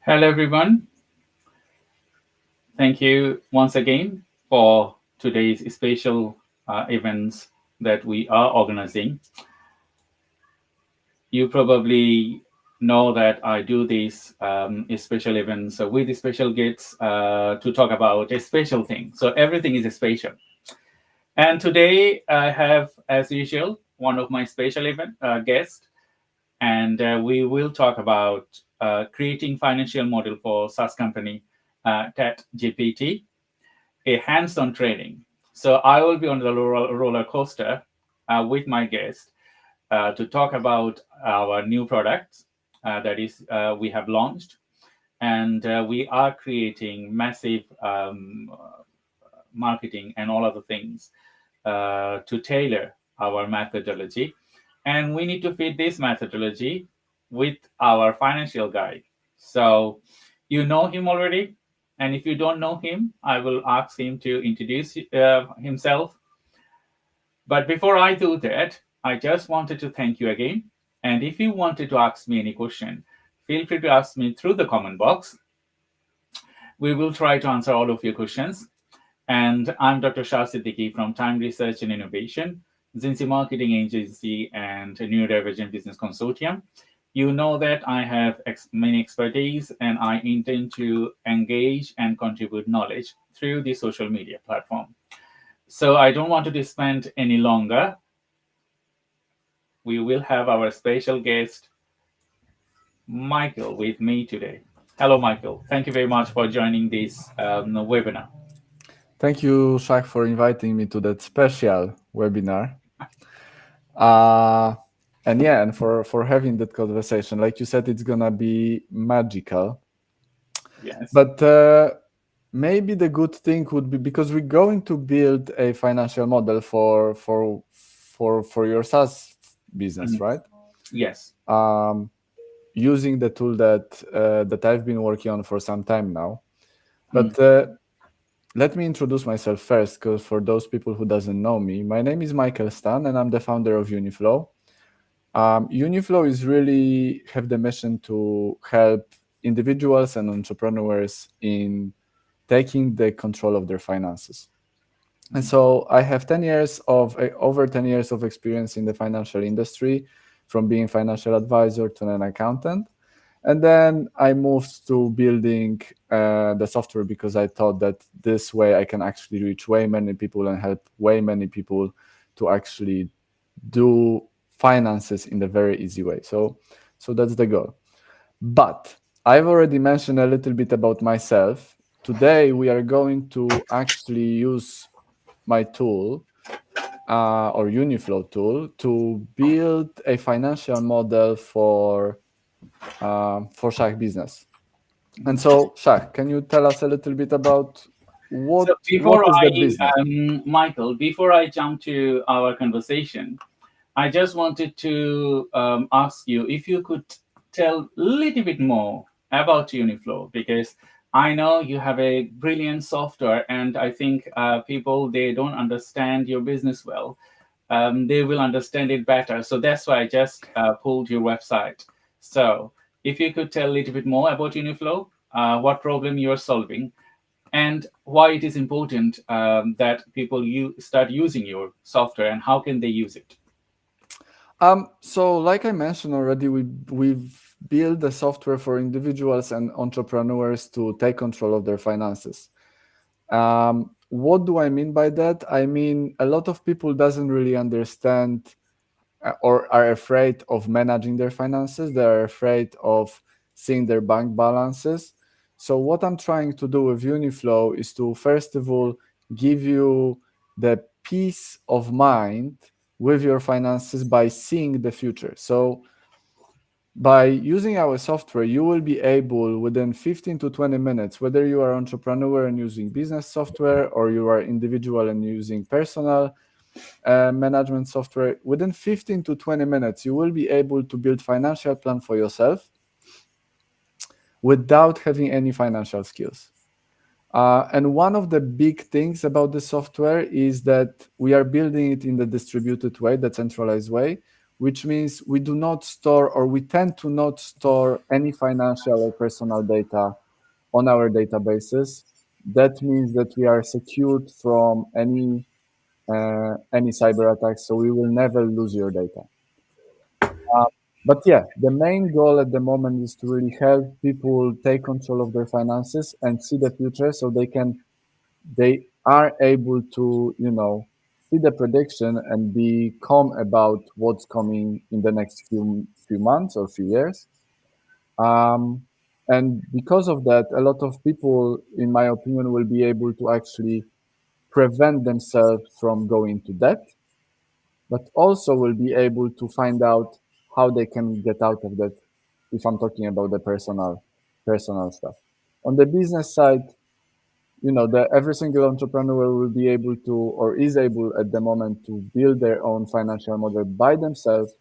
Hello, everyone. Thank you once again for today's special events that we are organizing. You probably know that I do these special events with the special guests to talk about a special thing. So everything is special. And today I have, as usual, one of my special event guests, and we will talk about creating financial model for SaaS company, TedGPT, a hands-on training. So I will be on the roller coaster with my guest to talk about our new products that is we have launched, and we are creating massive marketing and all other things to tailor our methodology, and we need to fit this methodology with our financial guide. So you know him already, and if you don't know him, I will ask him to introduce himself. But before I do that, I just wanted to thank you again. And if you wanted to ask me any question, feel free to ask me through the comment box. We will try to answer all of your questions. And I'm Dr. Shah Siddiqui from Time Research and Innovation, 𝐒𝐚𝐫 Marketing Agency, and Neurodivergent Business Consortium. You know that I have many expertise, and I intend to engage and contribute knowledge through the social media platform. So I don't want to spend any longer. We will have our special guest, Michael, with me today. Hello, Michael. Thank you very much for joining this webinar. Thank you, Shaq, for inviting me to that special webinar. And for having that conversation. Like you said, it's gonna be magical. Yes. But maybe the good thing would be, because we're going to build a financial model for your SaaS business, right? Yes. Using the tool that I've been working on for some time now. But let me introduce myself first, because for those people who doesn't know me, my name is Michael Stan, and I'm the founder of Uniflow. Uniflow is really have the mission to help individuals and entrepreneurs in taking the control of their finances. And so I have over 10 years of experience in the financial industry, from being financial advisor to an accountant. And then I moved to building the software, because I thought that this way I can actually reach way many people and help way many people to actually do finances in a very easy way. So that's the goal. But I've already mentioned a little bit about myself. Today, we are going to actually use my tool or Uniflow tool to build a financial model for Shaq business. And so, Shaq, can you tell us a little bit about what is that business? Michael, before I jump to our conversation, I just wanted to ask you if you could tell a little bit more about Uniflow, because I know you have a brilliant software, and I think people, they don't understand your business well. They will understand it better. So that's why I just pulled your website. So if you could tell a little bit more about Uniflow, what problem you're solving, and why it is important that people start using your software, and how can they use it? So like I mentioned already, we've built the software for individuals and entrepreneurs to take control of their finances. What do I mean by that? I mean, a lot of people doesn't really understand or are afraid of managing their finances. They're afraid of seeing their bank balances. So what I'm trying to do with Uniflow is to, first of all, give you the peace of mind with your finances by seeing the future. So by using our software, you will be able, within 15 to 20 minutes, whether you are entrepreneur and using business software, or you are individual and using personal management software, within 15 to 20 minutes, you will be able to build financial plan for yourself without having any financial skills. And one of the big things about the software is that we are building it in the distributed way, the centralized way, which means we do not store, or we tend to not store, any financial or personal data on our databases. That means that we are secured from any cyber attacks, so we will never lose your data. Uh, but yeah, the main goal at the moment is to really help people take control of their finances and see the future, so they are able to, see the prediction and be calm about what's coming in the next few months or few years. Um, and because of that, a lot of people, in my opinion, will be able to actually prevent themselves from going to debt, but also will be able to find out how they can get out of that, if I'm talking about the personal stuff. On the business side, every single entrepreneur will be able to, or is able at the moment, to build their own financial model by themselves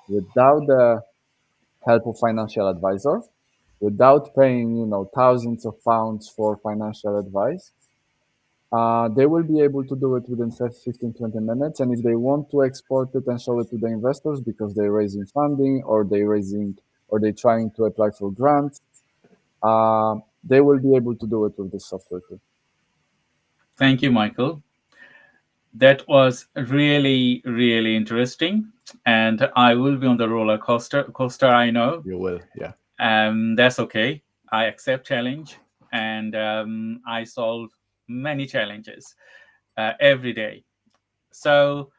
without the help of financial advisor, without paying, thousands of pounds for financial advice. They will be able to do it within 15, 20 minutes. And if they want to export it and show it to the investors because they're raising funding, or they're trying to apply for grants, they will be able to do it with this software too. Thank you, Michael. That was really, really interesting. And I will be on the roller coaster, I know. You will, yeah. That's okay. I accept challenge, and I solve many challenges every day. So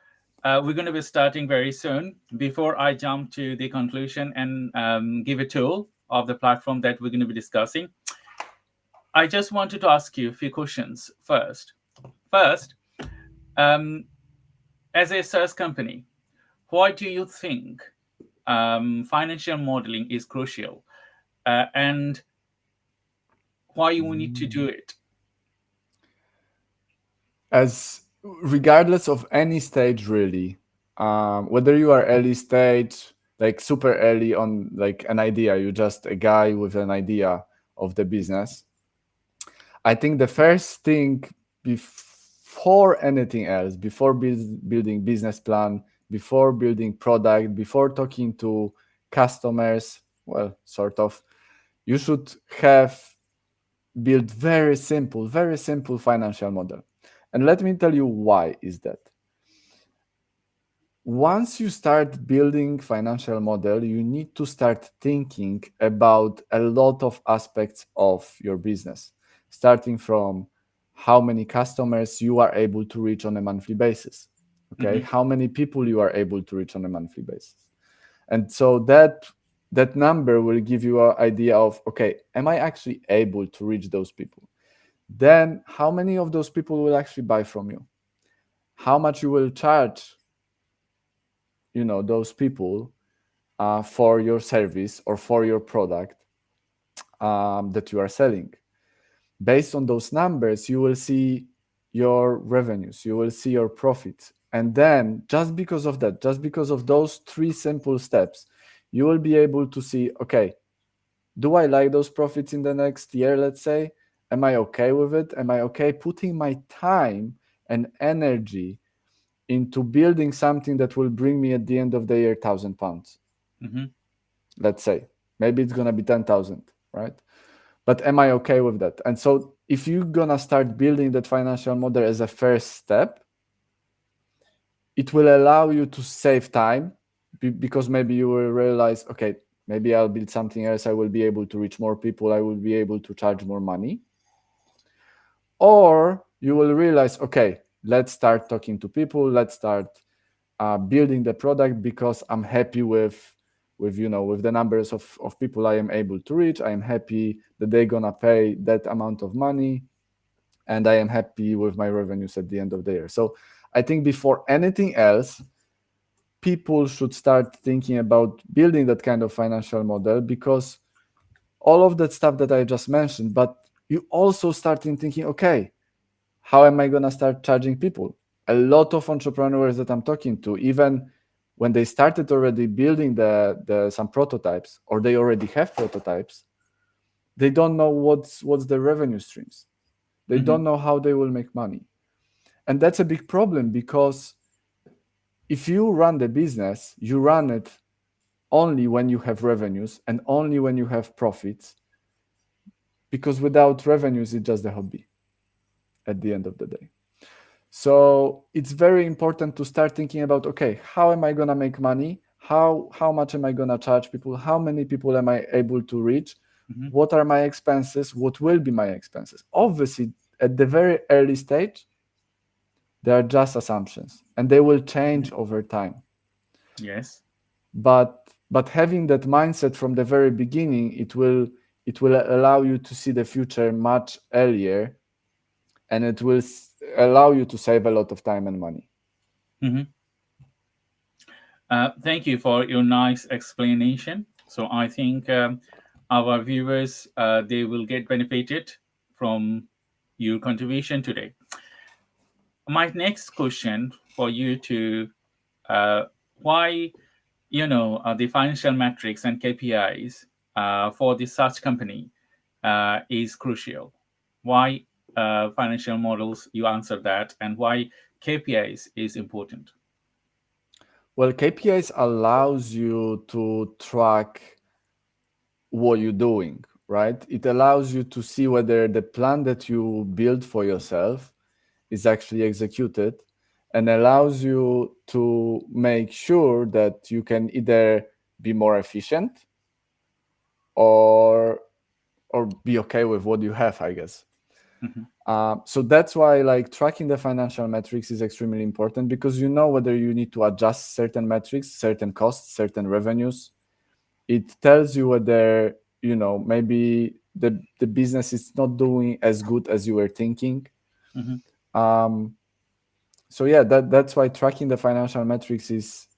we're going to be starting very soon. Before I jump to the conclusion and give a tool of the platform that we're going to be discussing, I just wanted to ask you a few questions first. First, um, as a SaaS company, why do you think financial modeling is crucial, and why you need to do it? As regardless of any stage, really, whether you are early stage, like super early on, like an idea, you're just a guy with an idea of the business, I think the first thing, before anything else, before building business plan, before building product, before talking to customers, well, sort of, you should have built very simple financial model. And let me tell you why is that. Once you start building financial model, you need to start thinking about a lot of aspects of your business, starting from how many customers you are able to reach on a monthly basis. Okay, Mhm. how many people you are able to reach on a monthly basis. And so that number will give you an idea of, okay, am I actually able to reach those people? Then how many of those people will actually buy from you? How much you will charge, those people for your service or for your product that you are selling. Based on those numbers, you will see your revenues, you will see your profits. And then just because of that, just because of those three simple steps, you will be able to see, okay, do I like those profits in the next year, let's say? Am I okay with it? Am I okay putting my time and energy into building something that will bring me at the end of the year £1,000? Mhm. Let's say maybe it's going to be 10,000, right? But am I okay with that? And so if you're going to start building that financial model as a first step, it will allow you to save time, because maybe you will realize, okay, maybe I'll build something else, I will be able to reach more people, I will be able to charge more money. Or you will realize, okay, let's start talking to people, let's start building the product, because I'm happy with the numbers of people I am able to reach. I am happy that they're gonna pay that amount of money, and I am happy with my revenues at the end of the year. So I think before anything else, people should start thinking about building that kind of financial model, because all of that stuff that I just mentioned, but you also start thinking, okay, how am I gonna start charging people? A lot of entrepreneurs that I'm talking to, even when they started already building some prototypes, or they already have prototypes, they don't know what's the revenue streams. They Mhm. don't know how they will make money. And that's a big problem, because if you run the business, you run it only when you have revenues and only when you have profits, because without revenues, it's just a hobby at the end of the day. So it's very important to start thinking about, okay, how am I going to make money? How much am I going to charge people? How many people am I able to reach? Mm-hmm. What are my expenses? What will be my expenses? Obviously, at the very early stage, they are just assumptions and they will change over time. Yes. But having that mindset from the very beginning, it will allow you to see the future much earlier, and it will allow you to save a lot of time and money. Mm-hmm. Thank you for your nice explanation. So I think our viewers, they will get benefited from your contribution today. My next question for you to why the financial metrics and KPIs for the such company is crucial. Why financial models? You answer that, and why KPIs is important. Well, KPIs allows you to track what you're doing, right? It allows you to see whether the plan that you build for yourself is actually executed, and allows you to make sure that you can either be more efficient or be okay with what you have, I guess. Mhm. So that's why like tracking the financial metrics is extremely important, because you know whether you need to adjust certain metrics, certain costs, certain revenues. It tells you whether maybe the business is not doing as good as you were thinking. Mhm. Um, so yeah, that's why tracking the financial metrics is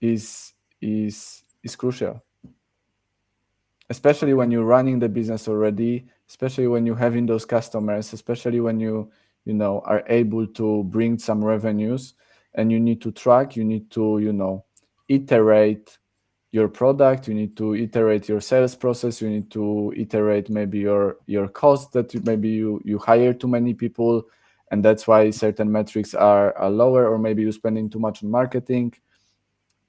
is crucial, especially when you're running the business already, especially when you're having those customers, especially when you are able to bring some revenues, and you need to track, you need to iterate your product, you need to iterate your sales process, you need to iterate maybe your cost, that maybe you hire too many people, and that's why certain metrics are lower, or maybe you're spending too much on marketing,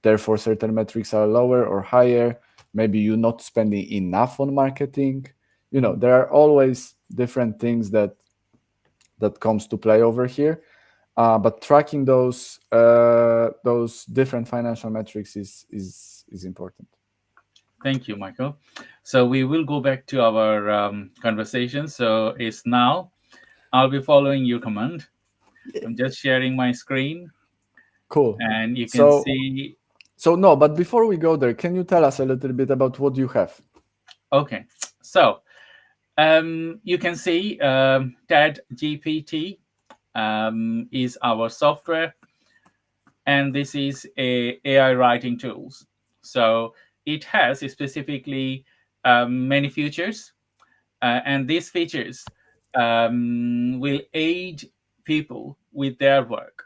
therefore certain metrics are lower or higher. Maybe you're not spending enough on marketing. There are always different things that comes to play over here. But tracking those different financial metrics is important. Thank you, Michael. So we will go back to our conversation. So it's now. I'll be following your command. I'm just sharing my screen, Cool. and you can So see. no, but before we go there, can you tell us a little bit about what you have? Okay. So you can see TedGPT is our software, and this is a AI writing tools. So it has specifically many features, and these features will aid people with their work,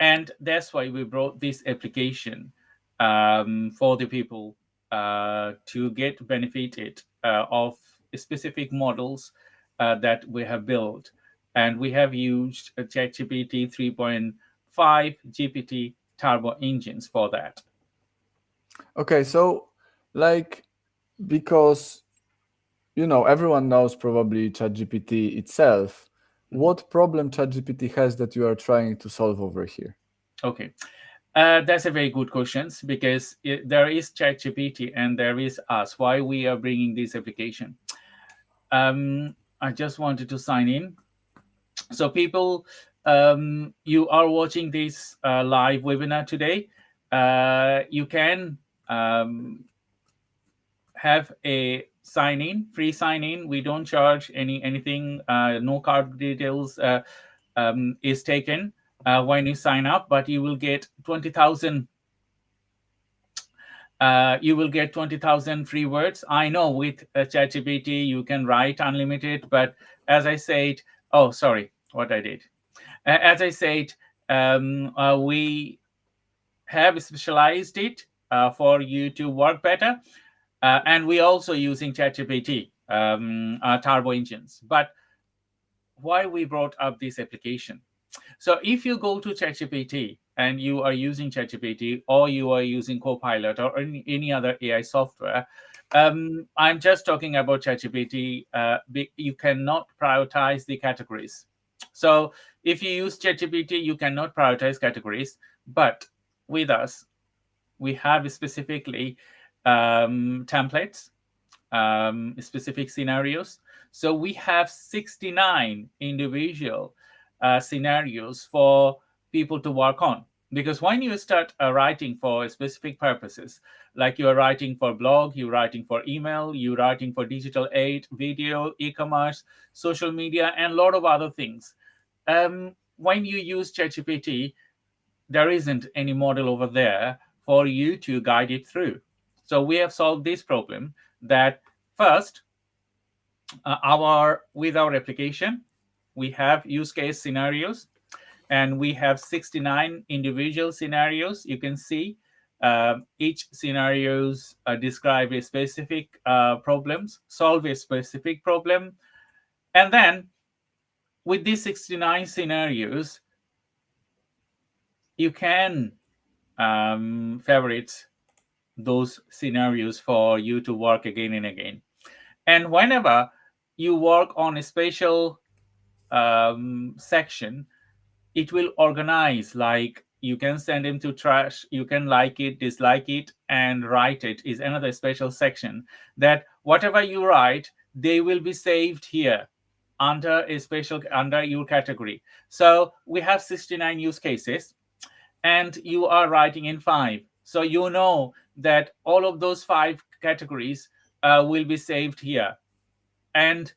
and that's why we brought this application for the people to get benefited of specific models that we have built. And we have used ChatGPT 3.5 GPT turbo engines for that. Okay, so like, because everyone knows probably ChatGPT itself, what problem ChatGPT has that you are trying to solve over here? Okay. That's a very good question, because there is ChatGPT and there is us. Why we are bringing this application? I just wanted to sign in. So people, you are watching this live webinar today. You can have a free sign in. We don't charge anything. No card details is taken when you sign up, but you will get 20,000. You will get 20,000 free words. I know with ChatGPT you can write unlimited, but as I said, oh, sorry, what I did. As I said, we have specialized it for you to work better, and we also using ChatGPT turbo engines. But why we brought up this application? So if you go to ChatGPT and you are using ChatGPT or you are using Copilot or any other AI software, I'm just talking about ChatGPT. You cannot prioritize the categories. So if you use ChatGPT, you cannot prioritize categories. But with us, we have specifically templates, specific scenarios. So we have 69 individual scenarios for people to work on. Because when you start writing for specific purposes, like you're writing for blog, you're writing for email, you're writing for digital aid, video, e-commerce, social media, and a lot of other things. When you use ChatGPT, there isn't any model over there for you to guide it through. So we have solved this problem that first, with our application, we have use case scenarios, and we have 69 individual scenarios. You can see each scenarios describe a specific problems, solve a specific problem, and then with these 69 scenarios, you can favorite those scenarios for you to work again and again. And whenever you work on a special section, it will organize, like you can send him to trash, you can like it, dislike it, and write it is another special section that whatever you write, they will be saved here under your category. So we have 69 use cases, and you are writing in 5. So you know that all of those 5 categories will be saved here. And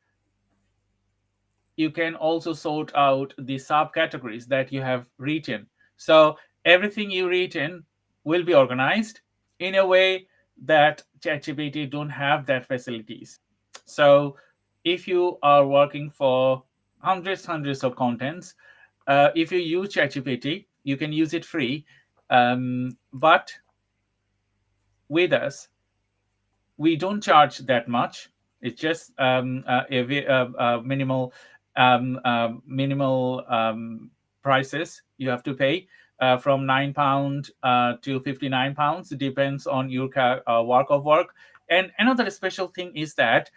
you can also sort out the subcategories that you have written. So everything you written will be organized in a way that ChatGPT don't have that facilities. So if you are working for hundreds of contents, if you use ChatGPT, you can use it free. But with us, we don't charge that much. It's just a minimal prices you have to pay, from £9 to £59. It depends on your work of work. And another special thing is that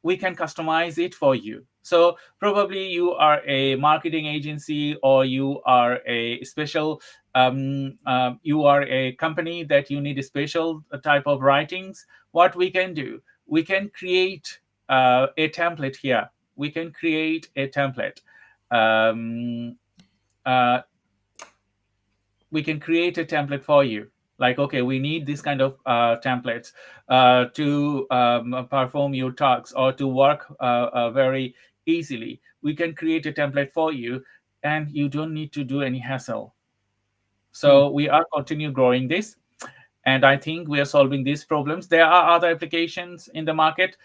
we can customize it for you. So probably you are a marketing agency, or you are a special you are a company that you need a special type of writings. What we can do, we can create a template here. We can create a template. um, uh, we can create a template for you, like, okay, we need this kind of templates to perform your tasks or to work very easily. We can create a template for you, and you don't need to do any hassle. So we are continue growing this, and I think we are solving these problems. There are other applications in the market,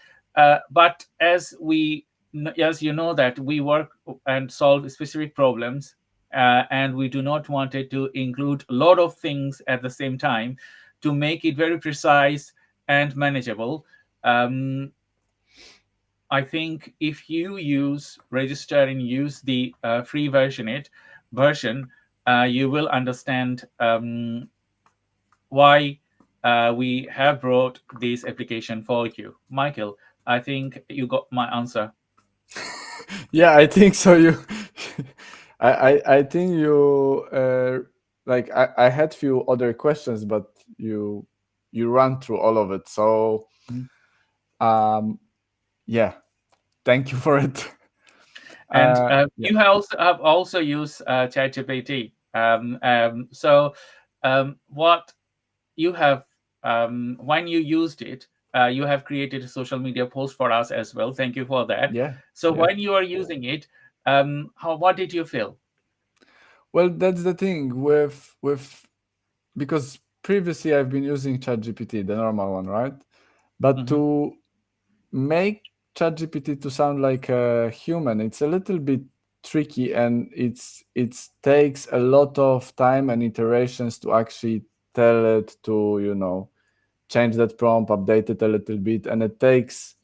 but as you know, that we work and solve specific problems, and we do not want it to include a lot of things at the same time to make it very precise and manageable. um, I think if you register and use the free version, you will understand why we have brought this application for you. Michael, I think you got my answer. Yeah, I think so. I think you like I had few other questions, but you ran through all of it. So um, yeah, thank you for it. And Yeah, you have also used ChatGPT. So what you have, when you used it, you have created a social media post for us as well. Thank you for that. yeah, So yeah. when you are using it, what did you feel? Well, that's the thing with because previously I've been using ChatGPT, the normal one, right? But Hmm. to make ChatGPT to sound like a human, it's a little bit tricky, and it takes a lot of time and iterations to actually tell it to, change that prompt, update it a little bit, and it takes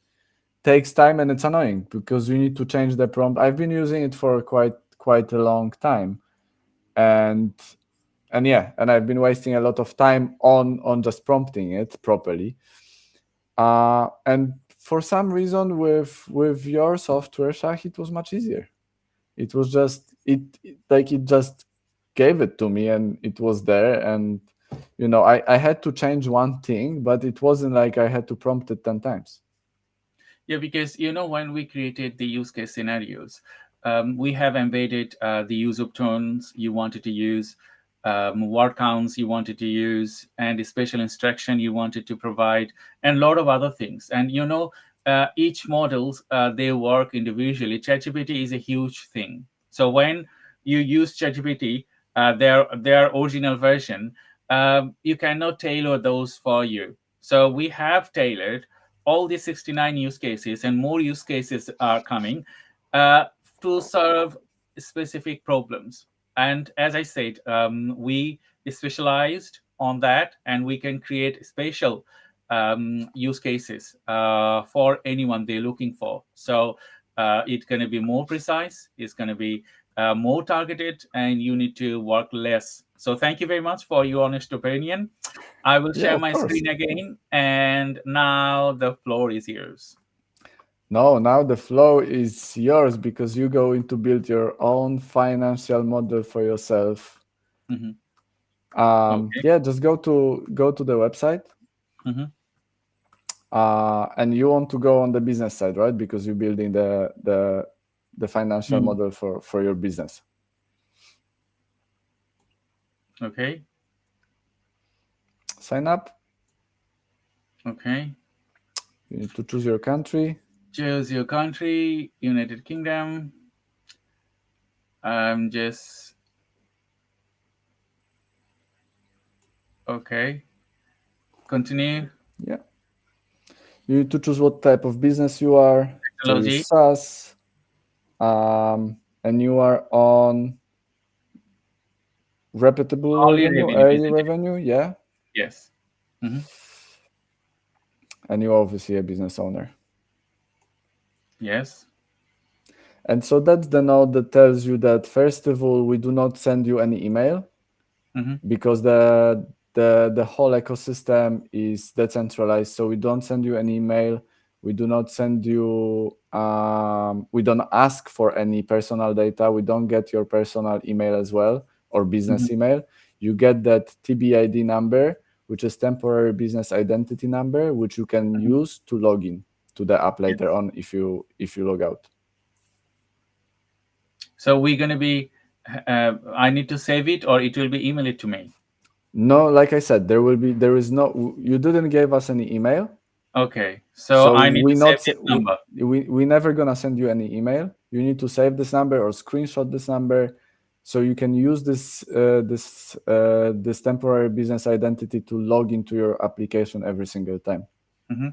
time, and it's annoying because you need to change the prompt. I've been using it for quite a long time, and and I've been wasting a lot of time on just prompting it properly. And for some reason, with your software, Shah, it was much easier. It was just it just gave it to me, and it was there. And I had to change one thing, but it wasn't like I had to prompt it 10 times. Yeah, because when we created the use case scenarios, we have embedded the use of tones you wanted to use, word counts you wanted to use, and the special instruction you wanted to provide, and a lot of other things. And each models they work individually. ChatGPT is a huge thing. So when you use ChatGPT, their original version, you cannot tailor those for you. So we have tailored all the 69 use cases, and more use cases are coming uh, to serve specific problems. And as I said, we specialized on that, and we can create special use cases for anyone they're looking for. So it's going to be more precise, it's going to be more targeted, and you need to work less. So thank you very much for your honest opinion. I will Yeah, share of my course. screen again, and now the floor is yours. No, now the flow is yours because you go into build your own financial model for yourself. Hmm. Okay. Yeah, just go to the website, Hmm. and you want to go on the business side, right? Because you're building the financial Mm. model for your business. Okay. Sign up. Okay. You need to choose your country. Choose your country, United Kingdom. I'm just okay. Continue. Yeah. You need to choose what type of business you are. So you Technology. SaaS, and you are on reputable Hourly revenue, revenue, early isn't it? revenue, yeah. Yes. Hmm. And you're obviously a business owner. Yes. And so that's the note that tells you that first of all, we do not send you any email Hmm. because the whole ecosystem is decentralized. So we don't send you an email. We do not send you. We don't ask for any personal data. We don't get your personal email as well or Hmm. business email. You get that TBID number, which is temporary business identity number, which you can Hmm. use to log in to the app later Yes. on if you log out. So we're gonna be. I need to save it, or it will be email it to me. No, like I said, there is no. You didn't give us any email, Okay. So so I need to save this we number. we never gonna send you any email. You need to save this number or screenshot this number, so you can use this temporary business identity to log into your application every single time. Hmm.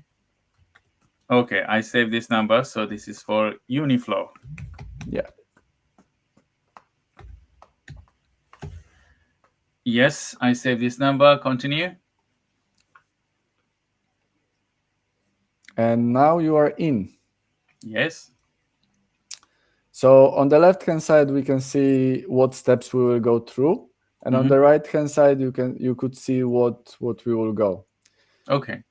Okay. I save this number. So this is for Uniflow. Yeah, Yes, I save this number. Continue. and now you are in. Yes. So on the left hand side, we can see what steps we will go through, and on Hmm. the right hand side, you could see what we will go. Okay.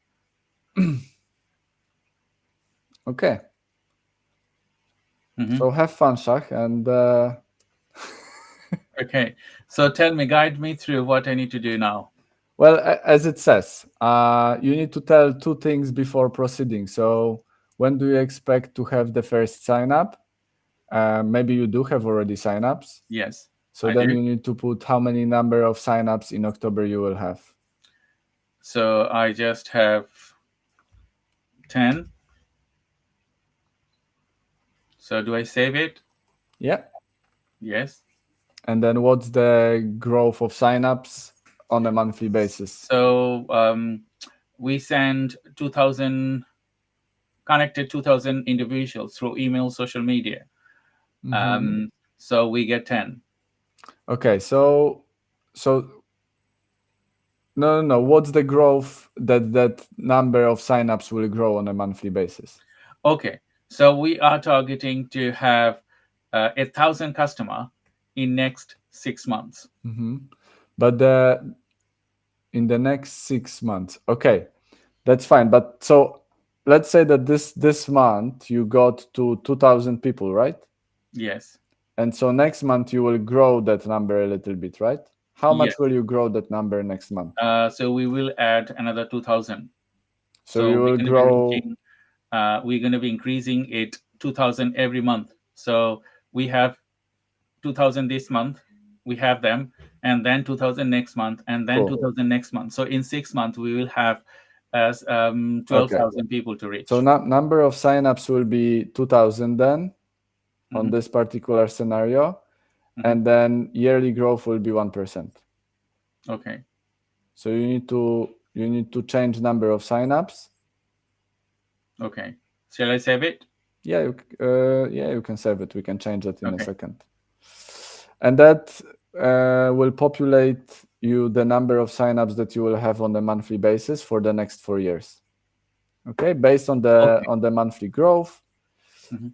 Okay. Hmm. So have fun, Shah, and Okay. So tell me, guide me through what I need to do now. well, as it says, you need to tell two things before proceeding. So when do you expect to have the first sign up? Maybe you do have already signups. Yes, So I then do. you need to put how many number of signups in October you will have. So I just have 10. So do I save it? Yeah. Yes. And then what's the growth of signups on a monthly basis? So we send 2,000 connected 2,000 individuals through email, social media. Hmm. So we get 10. Okay. So no. What's the growth that number of signups will grow on a monthly basis? Okay. So we are targeting to have 1,000 customer in next 6 months. Hmm. But in the next 6 months, okay, that's fine. But so let's say that this month you got to 2,000 people, right? Yes. And so next month you will grow that number a little bit, right? How Yes. much will you grow that number next month? So we will add another 2,000. So So you we're will going to be grow. reaching. We're going to be increasing it 2,000 every month. So we have 2,000 this month. We have them, and then 2,000 next month, and then Cool. 2,000 next month. So in 6 months, we will have as Okay. 12,000 people to So reach. number of signups will be 2,000 then on Mhm. this particular scenario, Mhm. and then yearly growth will be 1%. Okay. So you need to change number of signups. Okay. Shall I save it? Yeah, you can save it. We can change it in a Okay. second. And that will populate you the number of signups that you will have on a monthly basis for the next 4 years. Okay, based on Okay. the monthly growth, Mhm.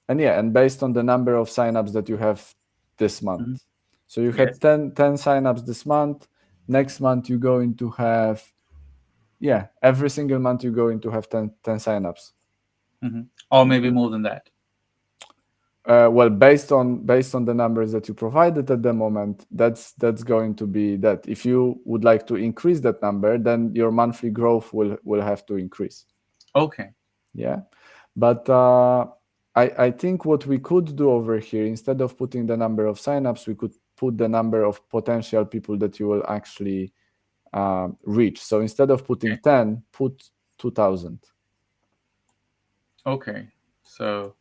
and based on the number of signups that you have this month. Mhm. So you Yes. had 10 signups this month. Next month you're going to have, every single month you're going to have 10 signups. Or maybe more than that. Well, based on the numbers that you provided at the moment, that's going to be that. If you would like to increase that number, then your monthly growth will have to increase. Okay. Yeah, but I think what we could do over here, instead of putting the number of signups, we could put the number of potential people that you will actually reach. So instead of putting Okay. 10, put 2,000. Okay. So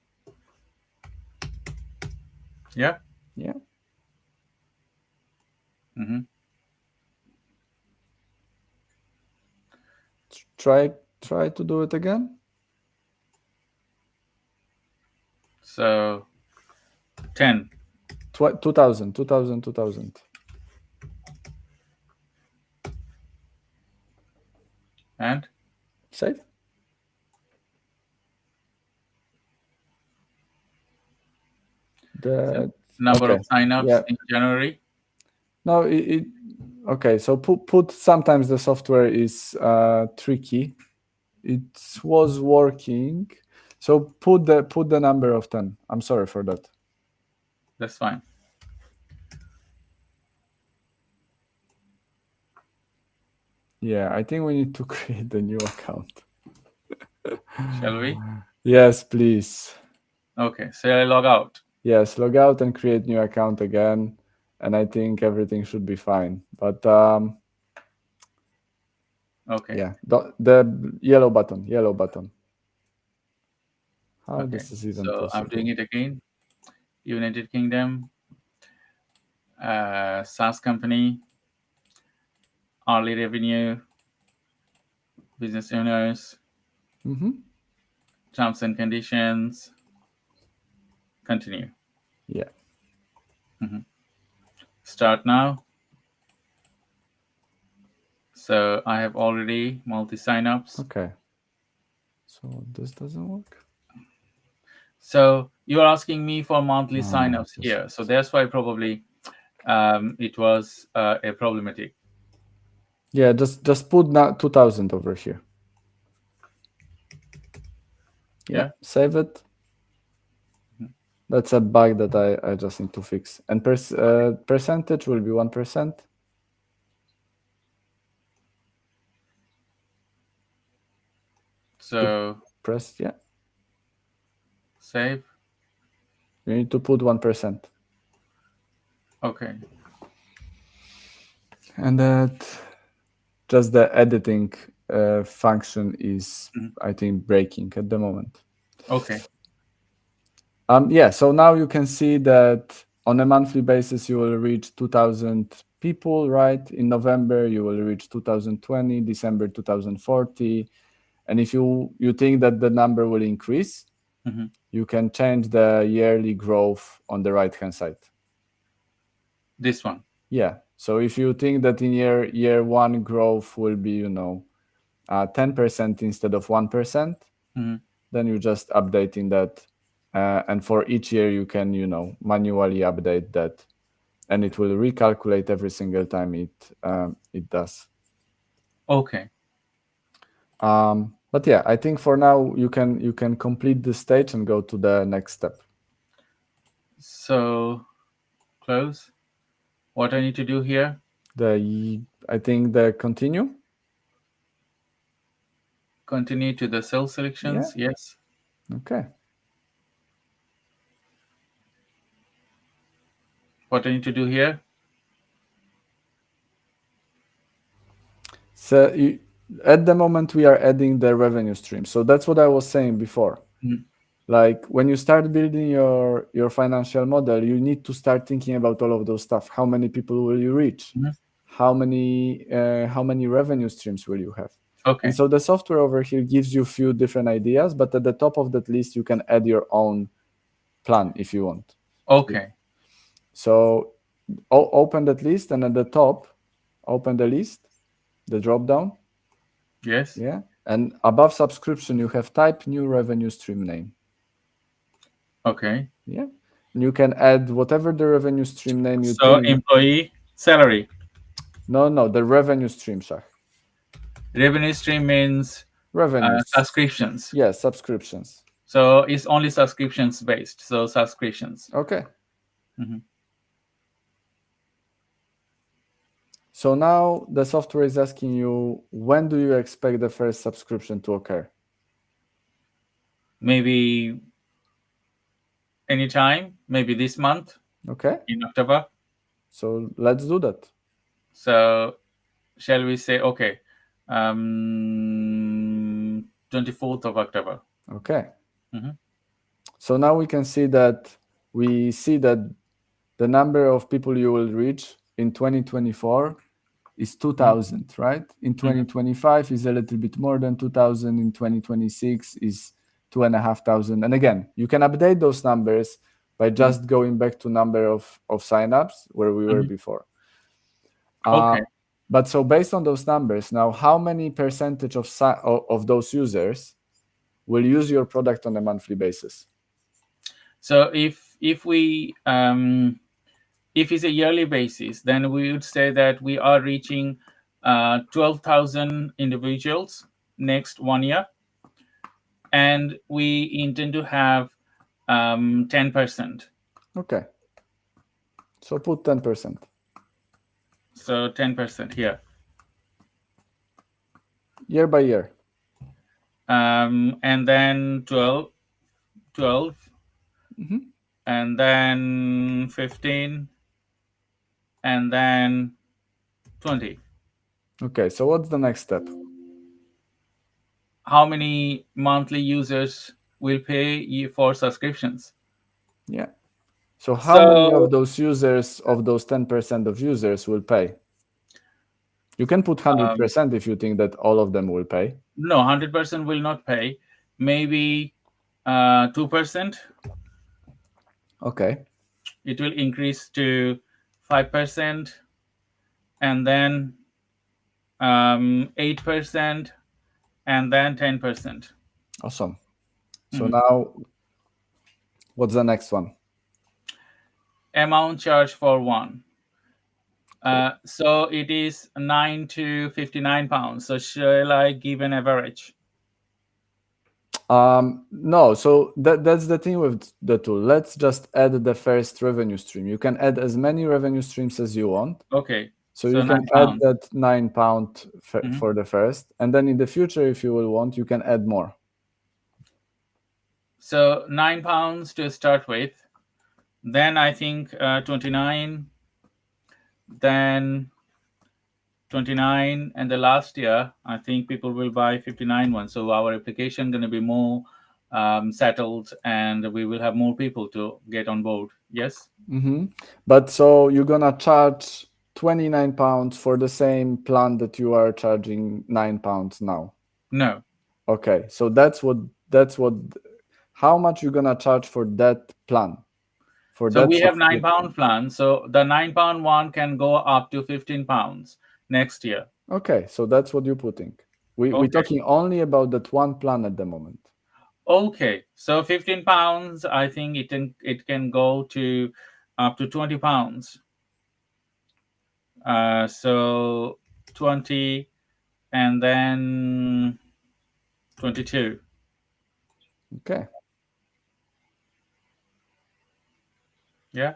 yeah. Yeah. Mm-hmm. Try to do it again. So 10. 2,000, 2,000, 2,000. And Save. so The number Okay. of signups Yeah. in January. No, okay. So put sometimes the software is tricky. It was working. So put the number of 10. I'm sorry for that. That's fine. Yeah, I think we need to create a new account. Shall we? Yes, please. Okay. Shall I log out? Yes, log out and create new account again, and I think everything should be fine. But Okay. yeah, the yellow button. How Okay. this is even So I'm doing possible? it again. United Kingdom, SaaS company, hourly revenue, business owners, Mm-hmm. terms and conditions, continue. Yeah. Start now. So I have already multi signups. Okay. So this doesn't work. So you are asking me for monthly No, no, signups this here. one. So that's why probably it was a problematic. Yeah, just put 2,000 over here. Yeah, Yeah. save it. That's a bug that I just need to fix. And percentage will be 1%. So Press, yeah. save. You need to put 1%. Okay. And that just the editing function is, I think, breaking at the moment. Okay. Yeah, so now you can see that on a monthly basis, you will reach 2,000 people, right? In November, you will reach 2020, December 2040. And if you think that the number will increase, you can change the yearly growth on the right-hand side. This one. Yeah. So if you think that in year one growth will be, 10% instead of 1%, then you just updating that. And for each year, you can, manually update that and it will recalculate every single time it does. Okay. But yeah, I think for now you can complete this stage and go to the next step. So close. What I need to do here? I think the continue. Continue to the cell selections. Yeah. Yes. Okay. What I need to do here? So at the moment we are adding the revenue stream. So that's what I was saying before. Mhm. Like when you start building your financial model, you need to start thinking about all of those stuff. How many people will you reach? Mhm. How many revenue streams will you have? And Okay. so the software over here gives you a few different ideas, but at the top of that list you can add your own plan if you want. Okay. So open that list, and at the top open the list, the drop down. Yes. Yeah. And above subscription you have type new revenue stream name. Okay. Yeah. And you can add whatever the revenue stream name you So think. employee salary. No, the revenue stream, Shah. Revenue stream means Revenues. subscriptions. Yeah, subscriptions. So it's only subscriptions based. So subscriptions. Okay. Mhm. So now the software is asking you, when do you expect the first subscription to occur? Maybe anytime. Maybe this month Okay. in October. So let's do that. So shall we say, okay, 24th of October. Okay. Mhm. So now we can see that the number of people you will reach in 2024 is 2,000, right? In 2025 is a little bit more than 2,000. In 2026 is 2,500. And again, you can update those numbers by just going back to number of signups where we were before. Okay. But so based on those numbers, now how many percentage of those users will use your product on a monthly basis? So if we if it's a yearly basis, then we would say that we are reaching 12,000 individuals next 1 year, and we intend to have 10%. Okay. So put 10%. So 10% here. Year by year. And then 12, Mm-hmm. and then 15, and then 20. Okay, so what's the next step? How many monthly users will pay you for subscriptions? Yeah. So how many of those users, of those 10% of users will pay? You can put 100% if you think that all of them will pay. No, 100% will not pay. Maybe 2%. Okay. It will increase to 5%, and then 8%, and then 10%. Awesome. So now, what's the next one? Amount charged for one. So it is 9 to 59 pounds. So shall I give an average? No, so that's the thing with the tool. Let's just add the first revenue stream. You can add as many revenue streams as you want. Okay. So you can add that £9 for the first, and then in the future, if you will want, you can add more. So £9 to start with. Then I think 29. Then 29, and the last year I think people will buy 59 ones. So our application going to be more settled, and we will have more people to get on board. Yes. Mm-hmm. But so you're gonna charge £29 for the same plan that you are charging £9 now? No. Okay, so that's what. How much you're gonna charge for that plan? So we have £9 plan. So the £9 one can go up to £15 next year. Okay, so that's what you're putting. We're talking only about that one plan at the moment. Okay, so £15. I think it can go to up to £20. So 20 and then 22. Okay. Yeah.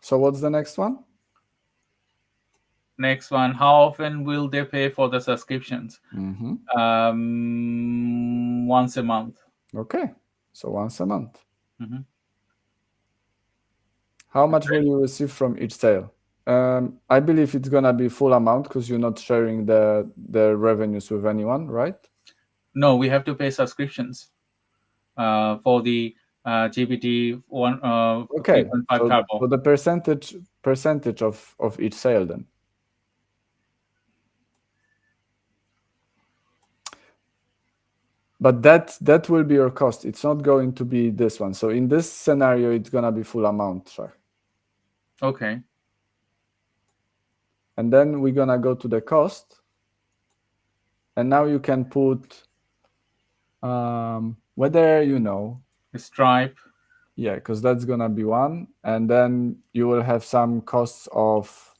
So what's the next one? Next one, how often will they pay for the subscriptions? Once a month. Okay. So once a month. Mhm. How much will you receive from each sale? I believe it's gonna be full amount because you're not sharing the revenues with anyone, right? No, we have to pay subscriptions for the GPT one Okay. 3.5 So Turbo. the percentage of each sale then. But that will be your cost. It's not going to be this one. So in this scenario, it's gonna be full amount, sure. Okay. And then we're gonna go to the cost. And now you can put whether Stripe. yeah, because that's gonna be one, and then you will have some costs of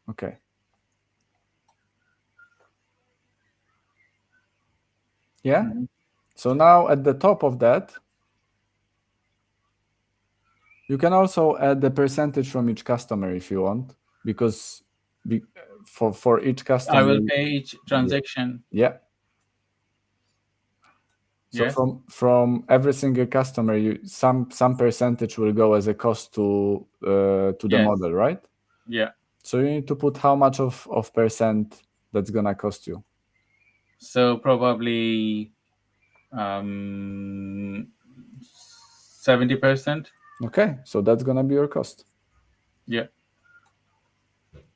okay. Yeah. So now at the top of that, you can also add the percentage from each customer if you want, because for each customer I will pay each transaction. yeah. So Yes. from every single customer, some percentage will go as a cost to the Yes. model, right? Yeah. So you need to put how much of percent that's gonna cost you. So probably 70%. Okay, so that's gonna be your cost. Yeah.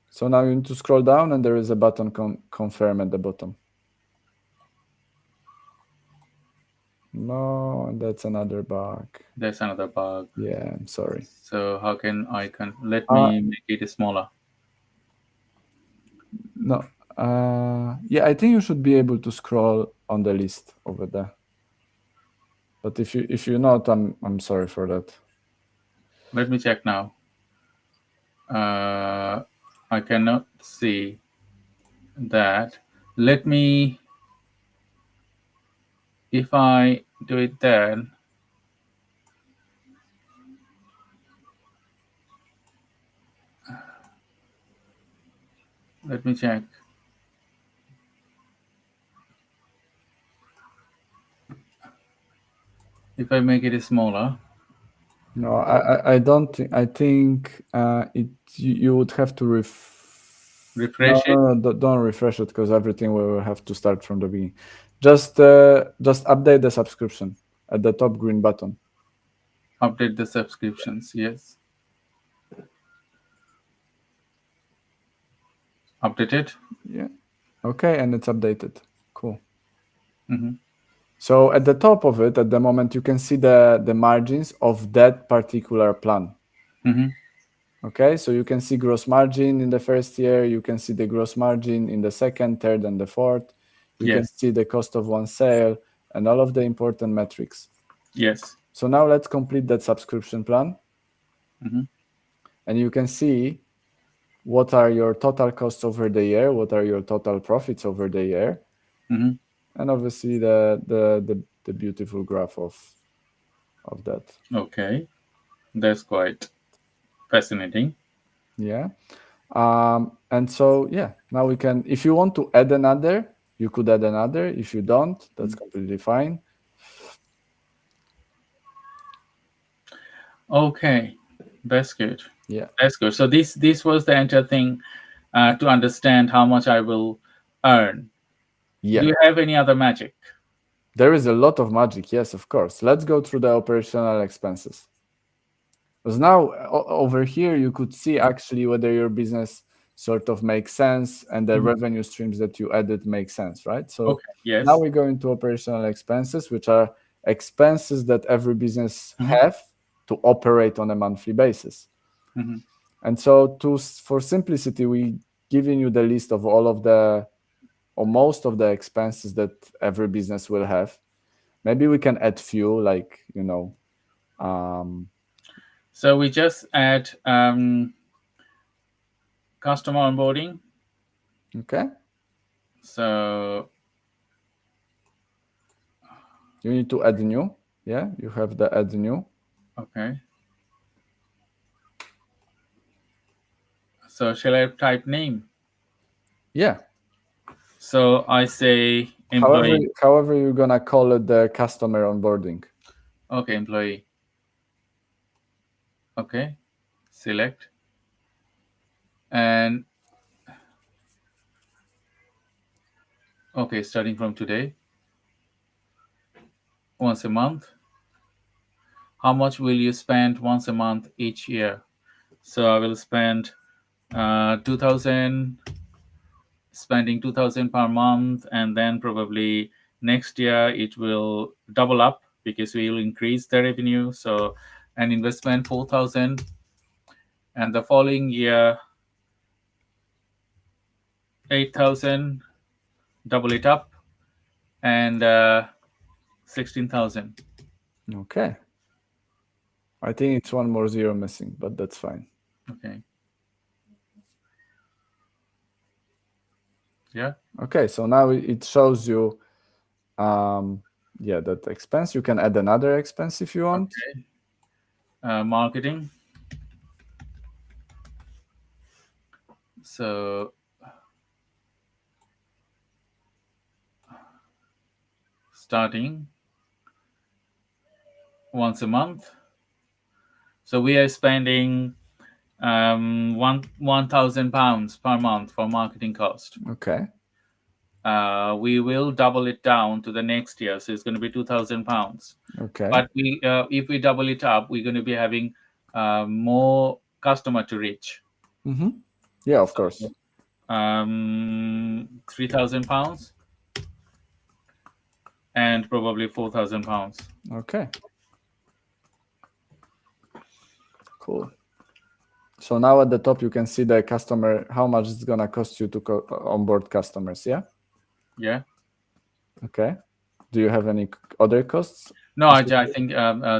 So now you need to scroll down, and there is a button confirm at the bottom. No, and that's another bug. There's another bug. Yeah, I'm sorry. So how can let me make it smaller? No. Yeah, I think you should be able to scroll on the list over there. But if you're not, I'm sorry for that. Let me check now. I cannot see that. Let me, if I do it then, let me check. If I make it smaller. No, I don't think. I think you would have to Refresh it. No, don't refresh it because everything will have to start from the beginning. Just update the subscription at the top green button. Update the subscriptions. Yes. Updated. Yeah. Okay, and it's updated. Cool. Mm-hmm. So at the top of it, at the moment, you can see the margins of that particular plan. Mm-hmm. Okay, so you can see gross margin in the first year, you can see the gross margin in the second, third, and the fourth. You can see the cost of one sale and all of the important metrics. Yes. So now let's complete that subscription plan. Mm-hmm. And you can see what are your total costs over the year, what are your total profits over the year, Mm-hmm. and obviously the beautiful graph of that. Okay, that's quite fascinating. Yeah. And so yeah, now we can, if you want to add another, you could add another. If you don't, that's completely fine. Okay, that's good. Yeah. That's good. So this was the entire thing to understand how much I will earn. Yeah. Do you have any other magic? There is a lot of magic, yes, of course. Let's go through the operational expenses. Because now over here, you could see actually whether your business sort of makes sense and the revenue streams that you added make sense, right? So yes. now we go into operational expenses, which are expenses that every business have to operate on a monthly basis. And so for simplicity, we giving you the list of all of the or most of the expenses that every business will have. Maybe we can add few, like so we just add customer onboarding. Okay. So You need to add new. Yeah, you have the add new. okay. So shall I type name? Yeah. So I say However, employee. however you're gonna call it the customer onboarding. Okay, employee. Okay, select. And okay, starting from today, once a month. How much will you spend once a month each year? So I will spend 2000, spending 2000 per month, and then probably next year it will double up because we will increase the revenue. So an investment 4000, and the following year 8000, double it up, and 16,000. Okay. I think it's one more zero missing, but that's fine. Okay. Yeah. Okay, so now it shows you, yeah, that expense. You can add another expense if you want. Okay. Marketing. So starting once a month. So we are spending £1,000 per month for marketing cost. Okay. We will double it down to the next year, so it's going to be £2,000. Okay. But if we double it up, we're going to be having more customer to reach. Mm-hmm. Yeah, of course. £3,000 and probably £4,000. Okay. Cool. So now at the top you can see the customer, how much it's gonna cost you to onboard customers. Yeah. Yeah. Okay. Do you have any other costs? No, I think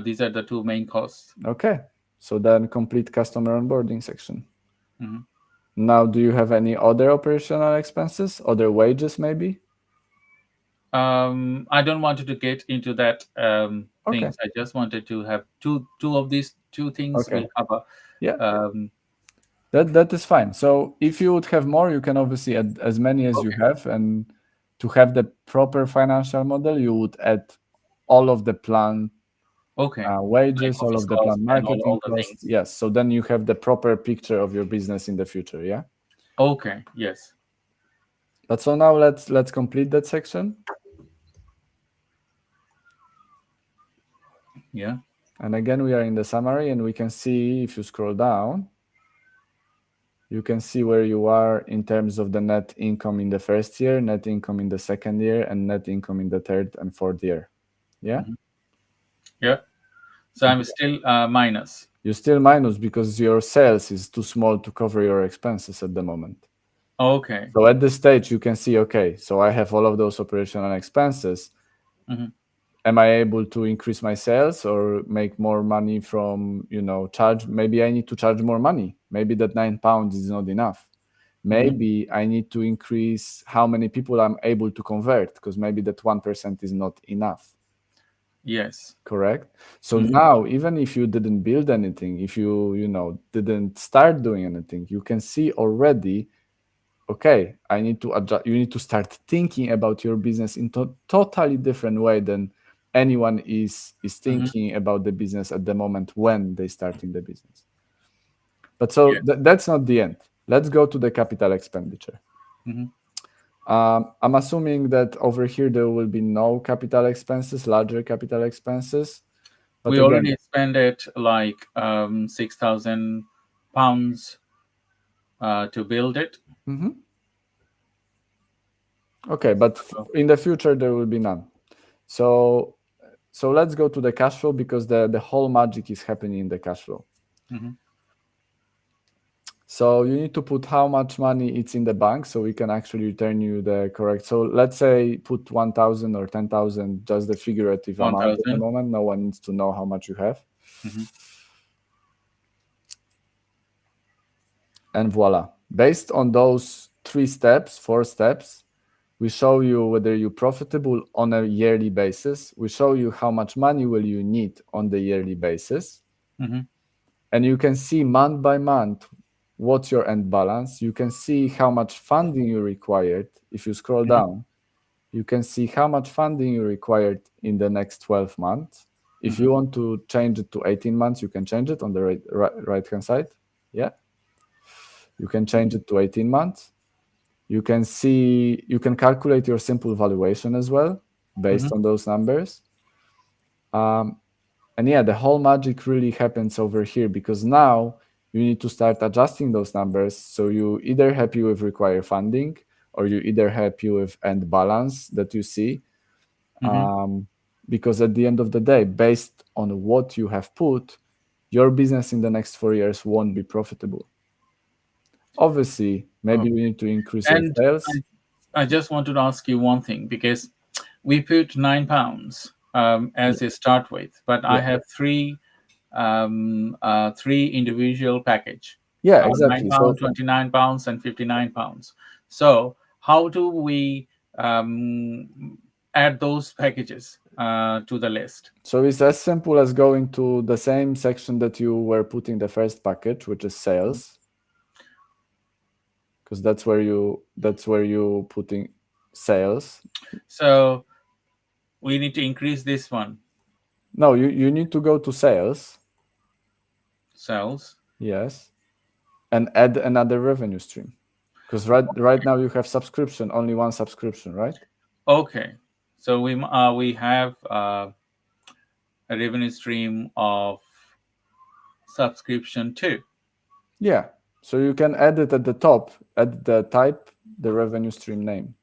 these are the two main costs. Okay. So then complete customer onboarding section. Mm-hmm. Now, do you have any other operational expenses, other wages maybe? I don't want to get into that Okay. things. I just wanted to have two of these two things Okay. will cover. Yeah. That is fine. So if you would have more, you can obviously add as many as you have, and to have the proper financial model, you would add all of the plan wages, Like all office of the cost plan and marketing all the costs. things. Yes. So then you have the proper picture of your business in the future. Yeah. Okay. Yes. But so now let's complete that section. Yeah. And again, we are in the summary, and we can see, if you scroll down, you can see where you are in terms of the net income in the first year, net income in the second year, and net income in the third and fourth year. Yeah? Mm-hmm. Yeah. So I'm still minus. You're still minus because your sales is too small to cover your expenses at the moment. Okay. So at this stage, you can see, okay, so I have all of those operational expenses. Mm-hmm. Am I able to increase my sales or make more money from, charge? Maybe I need to charge more money. Maybe that £9 is not enough. Maybe I need to increase how many people I'm able to convert, because maybe that 1% is not enough. Yes. Correct. So now, even if you didn't build anything, if you, didn't start doing anything, you can see already, okay, I need to adjust. You need to start thinking about your business in totally different way than anyone is thinking about the business at the moment when they start in the business. But so that's not the end. Let's go to the capital expenditure. I'm assuming that over here there will be no capital expenses, larger capital expenses. But we already spent it like £6,000 to build it. Okay, but in the future there will be none. So let's go to the cash flow, because the whole magic is happening in the cash flow. So you need to put how much money it's in the bank, so we can actually return you the correct. So let's say put 1,000 or 10,000, just the figurative amount at the moment. No one needs to know how much you have. And voila, Based on those 3 steps, 4 steps, we show you whether you're profitable on a yearly basis. We show you how much money will you need on the yearly basis. Mm-hmm. And you can see month by month what's your end balance. You can see how much funding you required. If you scroll down, you can see how much funding you required in the next 12 months. If you want to change it to 18 months, you can change it on the right-hand side. Yeah. You can change it to 18 months. You can see, you can calculate your simple valuation as well based on those numbers. And yeah, the whole magic really happens over here, because now you need to start adjusting those numbers. So you either happy with required funding, or you either happy with end balance that you see. Because at the end of the day, based on what you have put, your business in the next 4 years won't be profitable. Obviously, maybe we need to increase your And sales. I just wanted to ask you one thing, because we put £9 as a start with, but I have three individual package. Yeah, exactly. £9, So £29, and £59. So how do we add those packages to the list? So it's as simple as going to the same section that you were putting the first package, which is sales, because that's where you putting sales. So we need to increase this one. No, you need to go to sales. Sales. Yes, and add another revenue stream, because right now you have subscription, only one subscription, right? Okay, so we have a revenue stream of subscription too. Yeah, so you can add it at the top, at the type, the revenue stream name.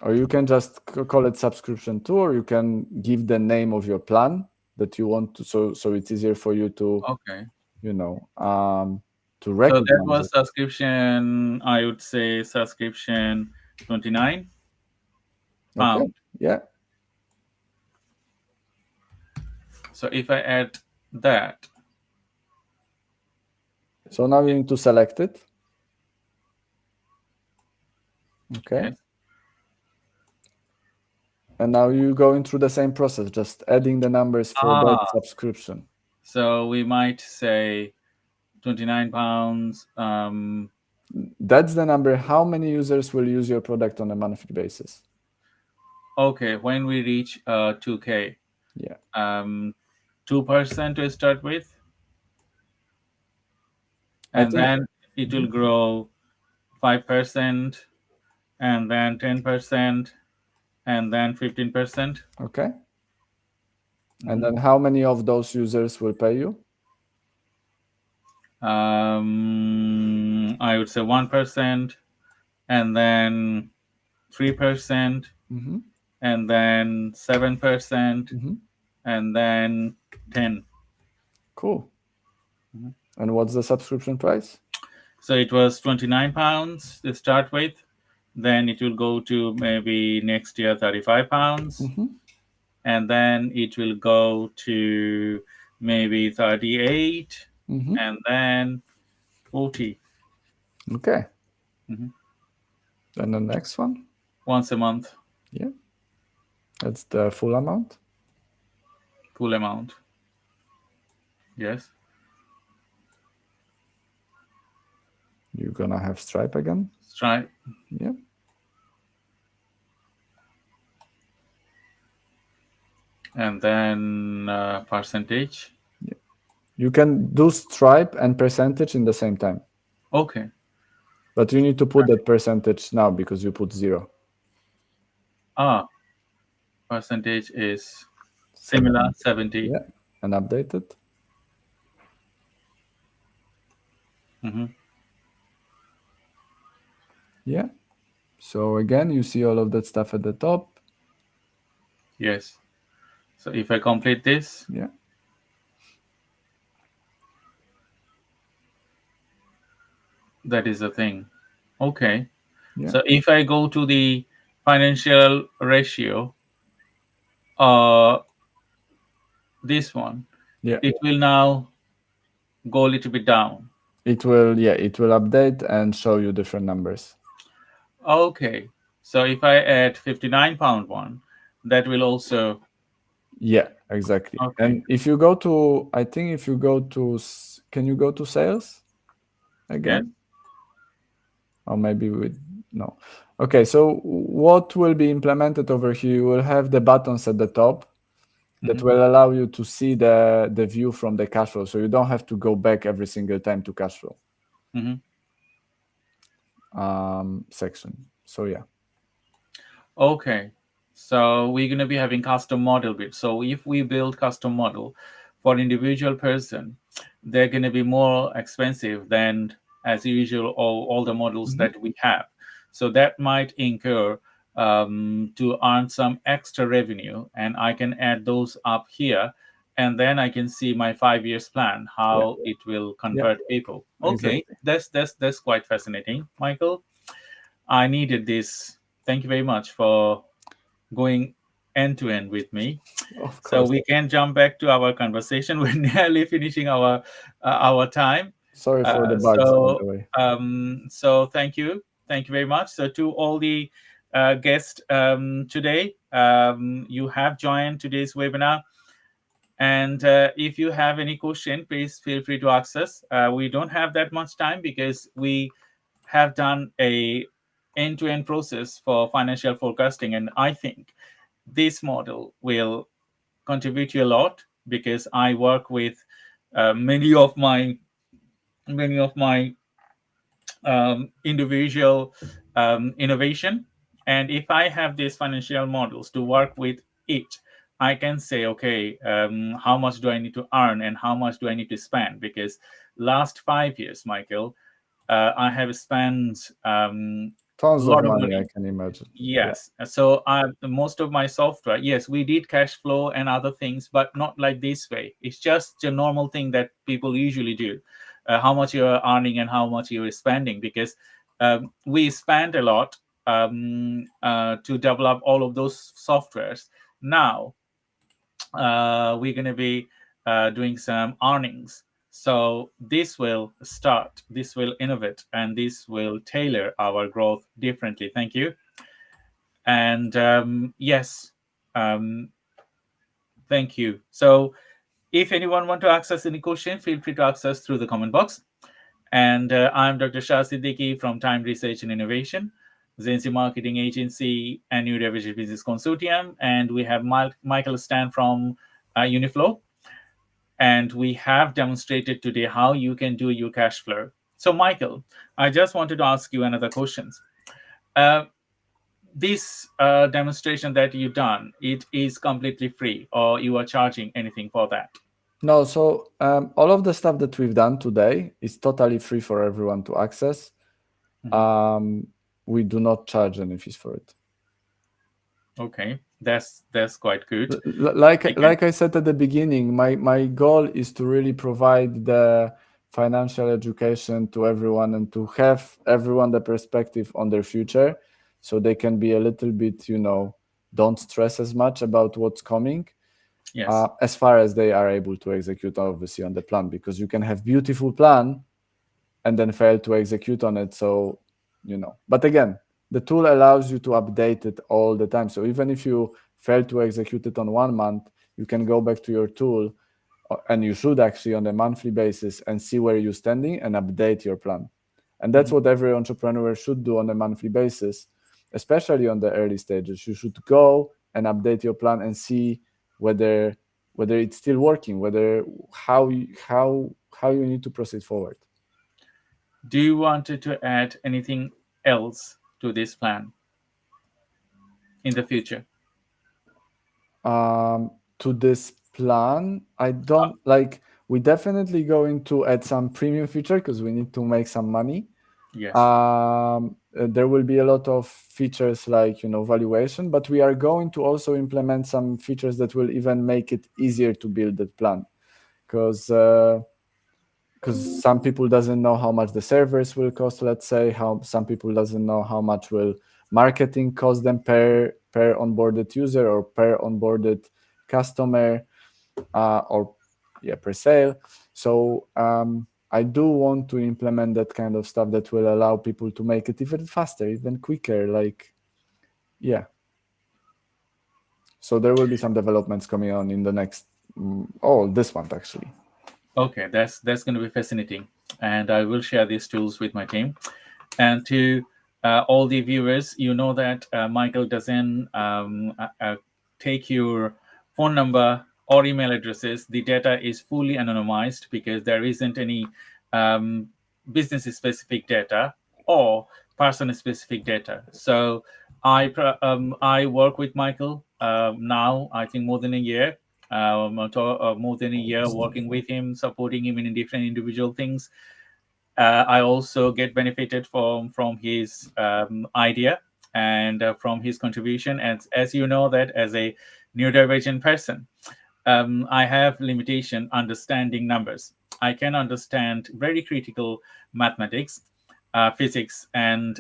Or you can just call it subscription 2, or you can give the name of your plan that you want to, so it's easier for you to, to recognize. So that was subscription, I would say subscription £29. Okay. Yeah. So if I add that. So now you need to select it. Okay. Yes. And now you're going through the same process, just adding the numbers for that subscription. So we might say £29. That's the number. How many users will use your product on a monthly basis? Okay, when we reach 2K. Yeah. 2% to start with. And then it will grow 5%, and then 10%, and then 15%. Okay. And then how many of those users will pay you? I would say 1%, and then 3%, and then 7%, and then 10%. Cool. And what's the subscription price? So it was £29 to start with. Then it will go to maybe next year £35. And then it will go to maybe 38, and then 40. Okay. Then the next one? Once a month. Yeah. That's the full amount? Full amount. Yes. You're gonna have Stripe again? Stripe. Yeah. And then percentage. Yeah. You can do Stripe and percentage in the same time. Okay. But you need to put that percentage now, because you put 0. Percentage is similar, 70. Yeah, and update it. Yeah. So again, you see all of that stuff at the top. Yes. So if I complete this. Yeah. That is the thing. Okay. Yeah. So if I go to the financial ratio, this one, yeah, it will now go a little bit down. It will update and show you different numbers. Okay. So if I add £59 one, that will also. Yeah, exactly. Okay. And if you go to, I think if you go to, can you go to sales Yes. again? Or maybe we, no. Okay, so what will be implemented over here? You will have the buttons at the top that Mm-hmm. will allow you to see the view from the cash flow. So you don't have to go back every single time to cash flow Mm-hmm. section. So yeah. Okay. So we're going to be having custom model bit. So if we build custom model for individual person, they're going to be more expensive than as usual all the models Mhm. that we have. So that might incur to earn some extra revenue, and I can add those up here, and then I can see my 5 years plan Yeah, how it will yeah, convert people. Okay, exactly. that's quite fascinating, Michael. I needed this. Thank you very much for going end to end with me. Of So course. we can jump back to our conversation. We're nearly finishing our time. Sorry for the Uh, bugs, by so the way. so thank you very much. So to all the guests today, you have joined today's webinar. And if you have any question, please feel free to ask us. We don't have that much time because we have done a end-to-end process for financial forecasting, and I think this model will contribute you a lot because I work with many of my individual innovation. And if I have these financial models to work with it, I can say, okay, how much do I need to earn and how much do I need to spend? Because last 5 years, Michael, I have spent a Tons of lot of money, I money. can imagine. Yeah. Yes. So most of my software, yes, we did cash flow and other things, but not like this way. It's just a normal thing that people usually do. How much you're earning and how much you're spending, because we spend a lot to develop all of those softwares. Now we're going to be doing some earnings. So this will innovate, and this will tailor our growth differently. Thank you. And yes, um, thank you. So if anyone want to access any question, feel free to access through the comment box. And I'm Dr. Shah Siddiqui from Time Research and Innovation, 𝐶𝐬𝐶 Marketing Agency, and New Revenue Business Consortium. And we have Michael Stan from Uniflow. And we have demonstrated today how you can do your cash flow. So, Michael, I just wanted to ask you another question. Uh, this demonstration that you've done, it is completely free, or you are charging anything for that? No, so all of the stuff that we've done today is totally free for everyone to access. Mhm. We do not charge any fees for it. Okay, that's quite good. Okay. Like I said at the beginning, my goal is to really provide the financial education to everyone and to have everyone the perspective on their future, so they can be a little bit, don't stress as much about what's coming, Yes. as far as they are able to execute, obviously, on the plan, because you can have beautiful plan and then fail to execute on it. So, but again, the tool allows you to update it all the time. So even if you fail to execute it on 1 month, you can go back to your tool, and you should actually on a monthly basis, and see where you're standing and update your plan. And that's Mhm. what every entrepreneur should do on a monthly basis, especially on the early stages. You should go and update your plan and see whether it's still working, whether how you need to proceed forward. Do you want to add anything else to this plan in the future? To this plan, I don't like. We definitely going to add some premium feature because we need to make some money. Yes. There will be a lot of features like valuation, but we are going to also implement some features that will even make it easier to build that plan, because some people doesn't know how much the servers will cost. Let's say how some people doesn't know how much will marketing cost them per onboarded user or per onboarded customer, or per sale. So I do want to implement that kind of stuff that will allow people to make it even faster, even quicker. Like, yeah. So there will be some developments coming on in the next, this month actually. Okay, that's going to be fascinating, and I will share these tools with my team. And to all the viewers, you know that Michael doesn't take your phone number or email addresses. The data is fully anonymized because there isn't any business-specific data or person-specific data. So I work with Michael now, I think more than a year. More than a year working with him, supporting him in different individual things. I also get benefited from his idea and from his contribution. And as you know, that as a neurodivergent person, I have limitation understanding numbers. I can understand very critical mathematics, physics, and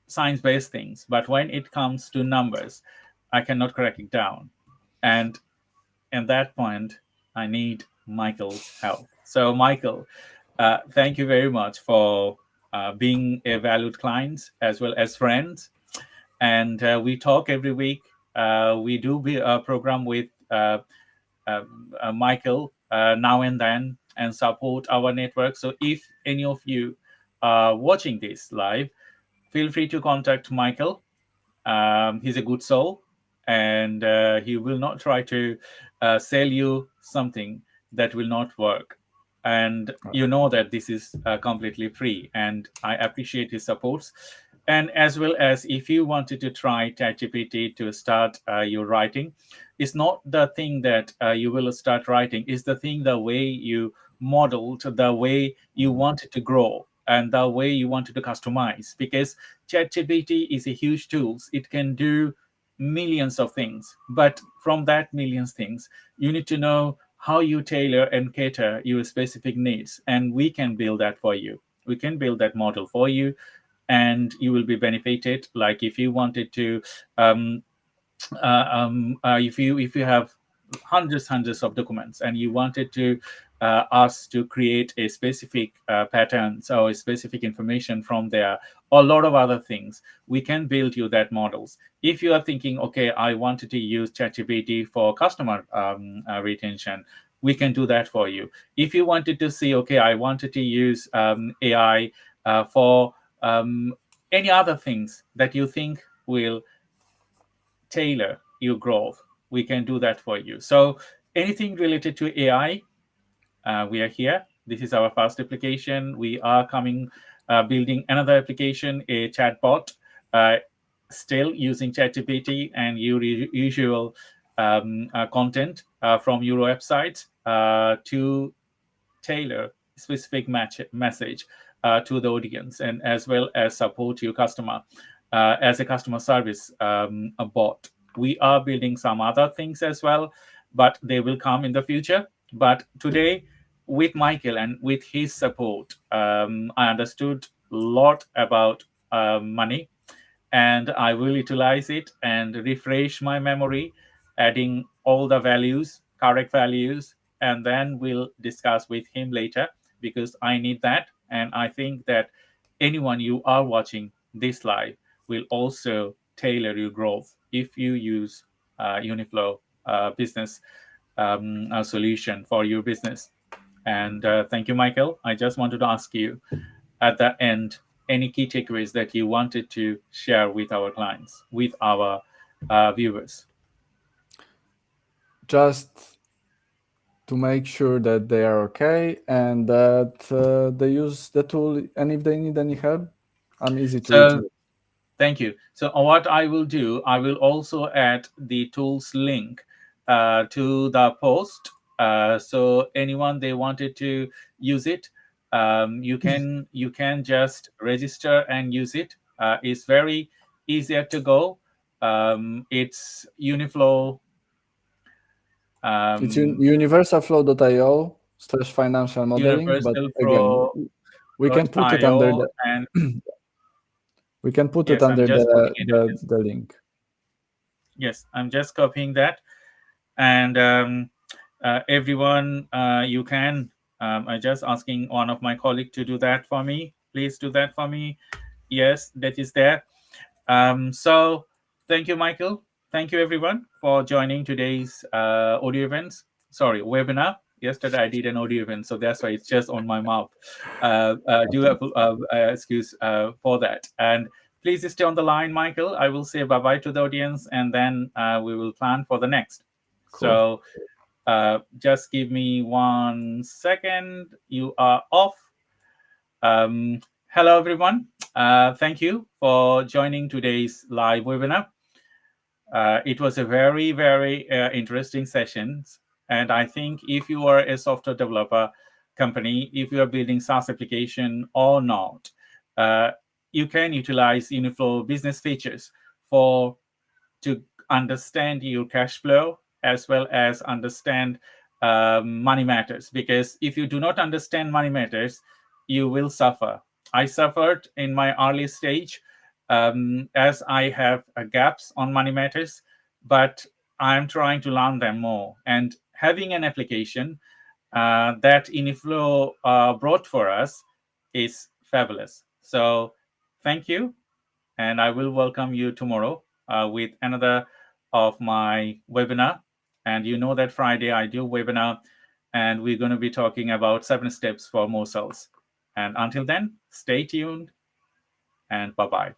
science-based things, but when it comes to numbers, I cannot crack it down. And at that point, I need Michael's help. So, Michael, thank you very much for being a valued client as well as friends. And we talk every week. We do a program with Michael now and then and support our network. So if any of you are watching this live, feel free to contact Michael. He's a good soul, and he will not try to sell you something that will not work. And you know that this is completely free, and I appreciate his supports. And as well as if you wanted to try ChatGPT to start your writing, it's not the thing that you will start writing, it's the thing, the way you modeled, the way you wanted to grow, and the way you wanted to customize. Because ChatGPT is a huge tool. It can do millions of things. But from that millions things, you need to know how you tailor and cater your specific needs. And we can build that for you. We can build that model for you, and you will be benefited. Like if you wanted to if you have hundreds of documents and you wanted to us to create a specific patterns or a specific information from there, or a lot of other things, we can build you that models. If you are thinking, okay, I wanted to use ChatGPT for customer retention, we can do that for you. If you wanted to see, okay, I wanted to use AI for any other things that you think will tailor your growth, we can do that for you. So anything related to AI, we are here. This is our first application. We are building another application, a chatbot, still using ChatGPT and your usual content from your website to tailor specific message to the audience, and as well as support your customer as a customer service a bot. We are building some other things as well, but they will come in the future. But today, with Michael and with his support, I understood a lot about money, and I will utilize it and refresh my memory, adding all the values, correct values, and then we'll discuss with him later, because I need that. And I think that anyone you are watching this live will also tailor your growth if you use Uniflow business solution for your business. And thank you, Michael. I just wanted to ask you at the end any key takeaways that you wanted to share with our clients, with our viewers. Just to make sure that they are okay and that they use the tool, and if they need any help, I'm easy to reach. Thank you. So what I will do, I will also add the tools link to the post. So anyone they wanted to use it, you can just register and use it. It's very easier to go. It's Uniflow. It's universalflow.io/financial modeling, but again, we can put it under the and we can put yes, it under the link. Yes, I'm just copying that. And everyone, you can I'm just asking one of my colleagues to do that for me. Please do that for me. Yes, that is there. So thank you, Michael. Thank you, everyone, for joining today's audio events. Sorry, webinar. Yesterday I did an audio event, so that's why it's just on my mouth. Do have excuse for that. And please stay on the line, Michael. I will say bye-bye to the audience, and then we will plan for the next. Cool. So just give me 1 second. You are off. Hello, everyone. Thank you for joining today's live webinar. It was a very, very interesting session. And I think if you are a software developer company, if you are building SaaS application or not, you can utilize Uniflow business features to understand your cash flow as well as understand money matters. Because if you do not understand money matters, you will suffer. I suffered in my early stage as I have gaps on money matters, but I'm trying to learn them more. And having an application that Uniflow brought for us is fabulous. So thank you, and I will welcome you tomorrow with another of my webinar. And you know that Friday I do webinar, and we're going to be talking about 7 steps for more sales. And until then, stay tuned, and bye-bye.